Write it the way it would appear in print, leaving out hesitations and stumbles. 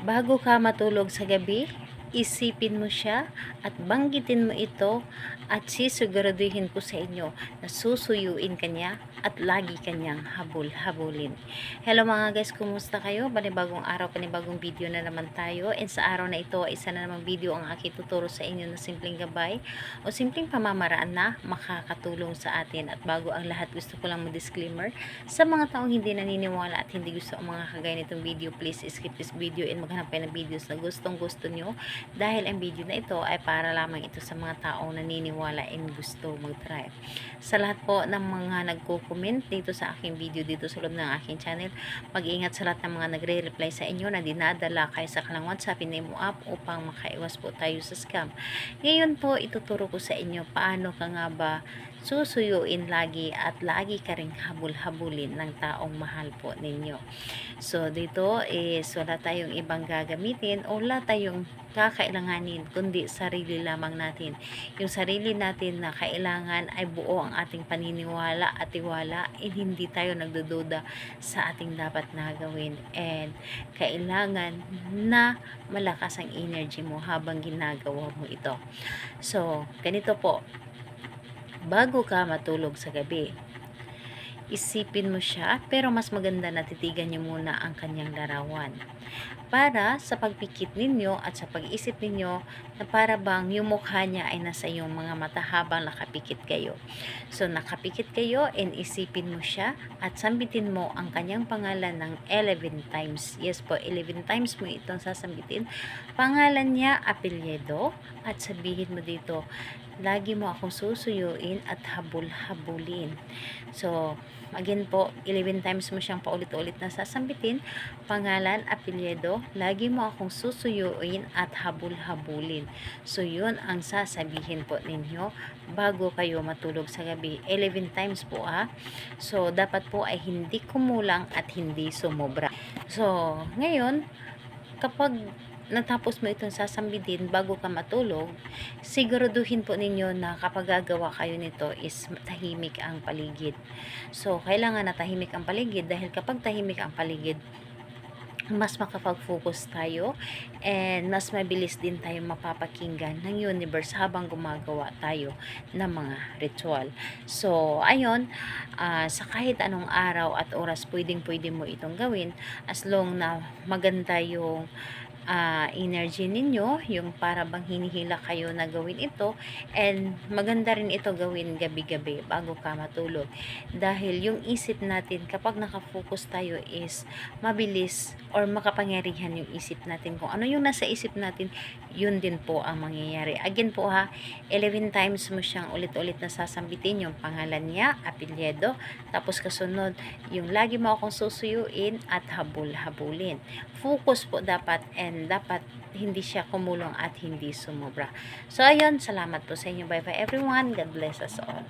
Bago ka matulog sa gabi, isipin mo siya at banggitin mo ito at sisiguraduhin ko sa inyo na susuyuin kanya at lagi kanyang habul-habulin. Hello mga guys, kumusta kayo? Panibagong araw, panibagong video na naman tayo. And sa araw na ito, isa na namang video ang aking tuturo sa inyo na simpleng gabay o simpleng pamamaraan na makakatulong sa atin. At bago ang lahat, gusto ko lang mo-disclaimer sa mga taong hindi naniniwala at hindi gusto ang mga kagaya nitong video, please skip this video and maghanap kayo ng videos na gustong gusto nyo, dahil ang video na ito ay para lamang ito sa mga taong naniniwala and gusto mag-try. Sa lahat po ng mga nagko-comment dito sa aking video dito sa loob ng aking channel, mag-ingat sa lahat ng mga nagre-reply sa inyo na dinadala kayo sa kalang WhatsApp, Nemo app upang makaiwas po tayo sa scam. Ngayon po, ituturo ko sa inyo paano ka nga ba susuyuin lagi at lagi ka ring habul-habulin ng taong mahal po ninyo. So, dito is wala tayong ibang gagamitin o wala tayong kakailanganin kundi sarili lamang natin. Yung sarili natin na kailangan ay buo ang ating paniniwala at tiwala, hindi tayo nagdududa sa ating dapat na gawin, and kailangan na malakas ang energy mo habang ginagawa mo ito. So, ganito po, bago ka matulog sa gabi, isipin mo siya, pero mas maganda na titigan niyo muna ang kanyang larawan. Para sa pagpikit ninyo at sa pag-isip ninyo na para bang yung mukha niya ay nasa iyong mga mata habang nakapikit kayo. So, nakapikit kayo and isipin mo siya at sambitin mo ang kanyang pangalan ng 11 times. Yes po, 11 times mo itong sasambitin. Pangalan niya, apelyido, at sabihin mo dito, lagi mo akong susuyuin at habul-habulin. So, again po, 11 times mo siyang paulit-ulit na sasambitin. Pangalan, apelyido, lagi mo akong susuyuin at habul-habulin. So, yun ang sasabihin po ninyo bago kayo matulog sa gabi. 11 times po So, dapat po ay hindi kumulang at hindi sumobra. So, ngayon, kapag natapos mo itong sasambitin bago ka matulog, siguraduhin po ninyo na kapag gagawa kayo nito is tahimik ang paligid. So, kailangan na tahimik ang paligid dahil kapag tahimik ang paligid, mas makapag-focus tayo and mas mabilis din tayo mapapakinggan ng universe habang gumagawa tayo ng mga ritual. So, ayun, sa kahit anong araw at oras, pwedeng-pwede mo itong gawin as long na maganda yung energy ninyo, yung para bang hinihila kayo na gawin ito, and maganda rin ito gawin gabi-gabi bago ka matulog, dahil yung isip natin kapag nakafocus tayo is mabilis or makapangyarihan yung isip natin. Kung ano yung nasa isip natin, yun din po ang mangyayari. Again po 11 times mo siyang ulit-ulit na sasambitin yung pangalan niya, apelyido, tapos kasunod yung lagi mo akong susuyuin at habul-habulin. Focus po dapat, and dapat hindi siya kumulong at hindi sumobra. So, ayun, salamat po sa inyo. Bye bye everyone. God bless us all.